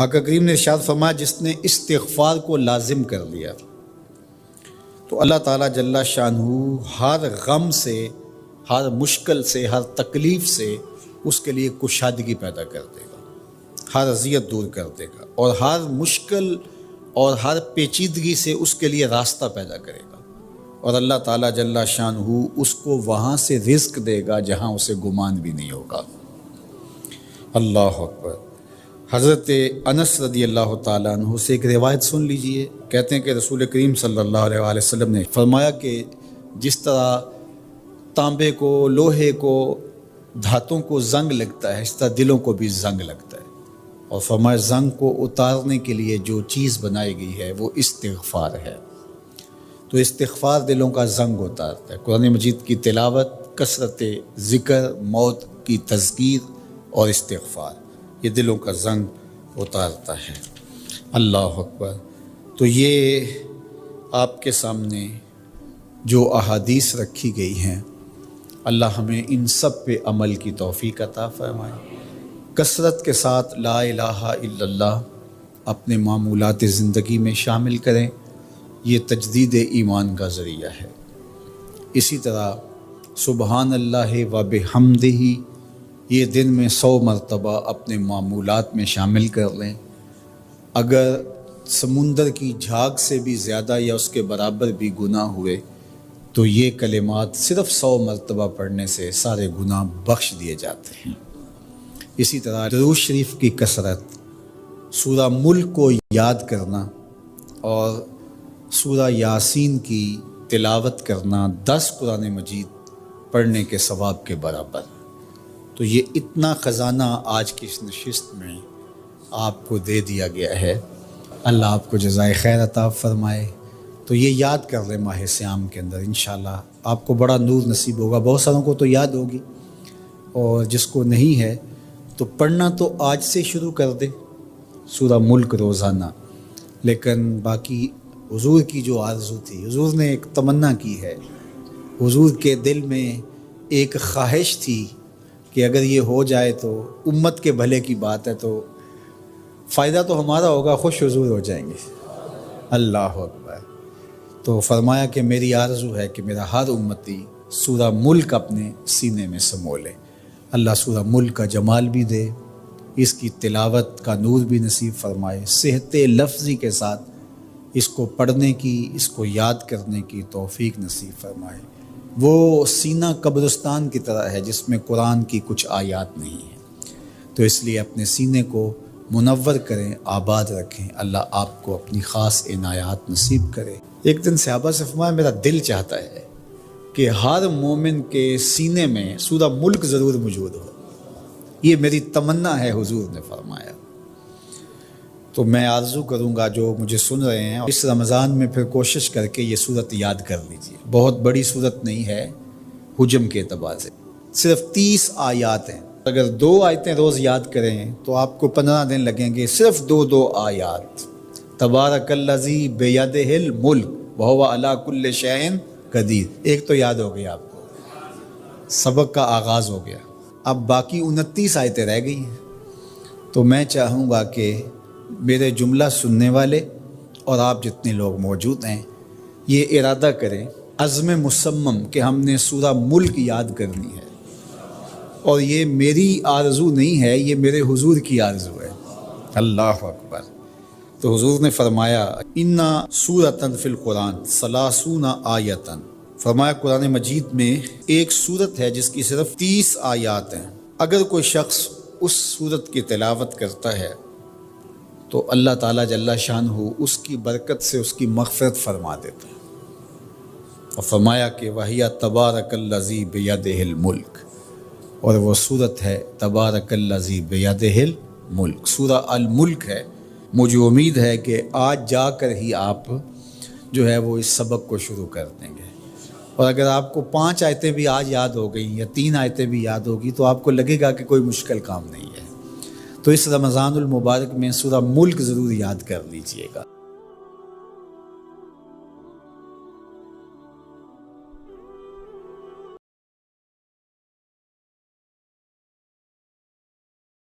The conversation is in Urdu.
آقا کریم نے ارشاد فرمایا جس نے استغفار کو لازم کر لیا تو اللہ تعالیٰ جل شانہ ہر غم سے، ہر مشکل سے، ہر تکلیف سے اس کے لیے کشادگی پیدا کر دے گا، ہر اذیت دور کر دے گا، اور ہر مشکل اور ہر پیچیدگی سے اس کے لیے راستہ پیدا کرے گا، اور اللہ تعالیٰ جل شانہ اس کو وہاں سے رزق دے گا جہاں اسے گمان بھی نہیں ہوگا۔ اللہ اکبر۔ حضرت انس رضی اللہ تعالیٰ عنہ سے ایک روایت سن لیجئے، کہتے ہیں کہ رسول کریم صلی اللہ علیہ وآلہ وسلم نے فرمایا کہ جس طرح تانبے کو، لوہے کو، دھاتوں کو زنگ لگتا ہے، اس طرح دلوں کو بھی زنگ لگتا ہے، اور فرمایا زنگ کو اتارنے کے لیے جو چیز بنائی گئی ہے وہ استغفار ہے۔ تو استغفار دلوں کا زنگ اتارتا ہے۔ قرآن مجید کی تلاوت، کثرت ذکر، موت کی تذکیر اور استغفار یہ دلوں کا زنگ اتارتا ہے۔ اللہ اکبر۔ تو یہ آپ کے سامنے جو احادیث رکھی گئی ہیں، اللہ ہمیں ان سب پہ عمل کی توفیق عطا فرمائے۔ کثرت کے ساتھ لا الہ الا اللہ اپنے معمولات زندگی میں شامل کریں، یہ تجدید ایمان کا ذریعہ ہے۔ اسی طرح سبحان اللہ و بحمدہ یہ دن میں 100 مرتبہ اپنے معمولات میں شامل کر لیں۔ اگر سمندر کی جھاگ سے بھی زیادہ یا اس کے برابر بھی گناہ ہوئے تو یہ کلمات صرف 100 مرتبہ پڑھنے سے سارے گناہ بخش دیے جاتے ہیں۔ اسی طرح درود شریف کی کثرت، سورہ ملک کو یاد کرنا اور سورہ یاسین کی تلاوت کرنا 10 قرآن مجید پڑھنے کے ثواب کے برابر۔ تو یہ اتنا خزانہ آج کی اس نشست میں آپ کو دے دیا گیا ہے، اللہ آپ کو جزائے خیر عطا فرمائے۔ تو یہ یاد کر لیں ماہ صیام کے اندر، انشاءاللہ آپ کو بڑا نور نصیب ہوگا۔ بہت ساروں کو تو یاد ہوگی، اور جس کو نہیں ہے تو پڑھنا تو آج سے شروع کر دے سورہ ملک روزانہ۔ لیکن باقی حضور کی جو آرزو تھی، حضور نے ایک تمنا کی ہے، حضور کے دل میں ایک خواہش تھی کہ اگر یہ ہو جائے تو امت کے بھلے کی بات ہے، تو فائدہ تو ہمارا ہوگا، خوش حضور ہو جائیں گے۔ اللہ اکبر۔ تو فرمایا کہ میری آرزو ہے کہ میرا ہر امتی سورہ ملک اپنے سینے میں سمو لے۔ اللہ سورہ ملک کا جمال بھی دے، اس کی تلاوت کا نور بھی نصیب فرمائے، صحت لفظی کے ساتھ اس کو پڑھنے کی، اس کو یاد کرنے کی توفیق نصیب فرمائے۔ وہ سینہ قبرستان کی طرح ہے جس میں قرآن کی کچھ آیات نہیں ہیں، تو اس لیے اپنے سینے کو منور کریں، آباد رکھیں۔ اللہ آپ کو اپنی خاص عنایات نصیب کرے۔ ایک دن صحابہ سے فرمایا میرا دل چاہتا ہے کہ ہر مومن کے سینے میں سورہ ملک ضرور موجود ہو، یہ میری تمنا ہے، حضور نے فرمایا۔ تو میں آرزو کروں گا جو مجھے سن رہے ہیں، اس رمضان میں پھر کوشش کر کے یہ صورت یاد کر لیجیے۔ بہت بڑی صورت نہیں ہے حجم کے اعتبار سے، صرف 30 آیات ہیں۔ اگر 2 آیتیں روز یاد کریں تو آپ کو 15 دن لگیں گے، صرف 2 آیات۔ تبارک الذی بیدہ الملک وہو علی کل شیء قدیر، ایک تو یاد ہو گیا آپ کو، سبق کا آغاز ہو گیا۔ اب باقی 29 آیتیں رہ گئی ہیں، تو میں چاہوں گا کہ میرے جملہ سننے والے اور آپ جتنے لوگ موجود ہیں یہ ارادہ کریں، عزم مصمم کہ ہم نے سورہ ملک یاد کرنی ہے، اور یہ میری آرزو نہیں ہے، یہ میرے حضور کی آرزو ہے۔ اللہ اکبر۔ تو حضور نے فرمایا اِنَّ سورۃ فی القرآن 30 آیۃ، فرمایا قرآن مجید میں ایک سورت ہے جس کی صرف 30 آیات ہیں۔ اگر کوئی شخص اس سورت کی تلاوت کرتا ہے تو اللہ تعالیٰ جل شانہ اس کی برکت سے اس کی مغفرت فرما دیتا ہے، اور فرمایا کہ وَهِيَ تَبَارَكَ الَّذِي بِيَدِهِ الْمُلْكُ، اور وہ صورت ہے تبارک الذی بیدہ الملک، سورہ الملک ہے۔ مجھے امید ہے کہ آج جا کر ہی آپ جو ہے وہ اس سبق کو شروع کر دیں گے، اور اگر آپ کو 5 آیتیں بھی آج یاد ہو گئیں یا 3 آیتیں بھی یاد ہوگی تو آپ کو لگے گا کہ کوئی مشکل کام نہیں ہے۔ تو اس رمضان المبارک میں سورہ ملک ضرور یاد کر لیجئے گا۔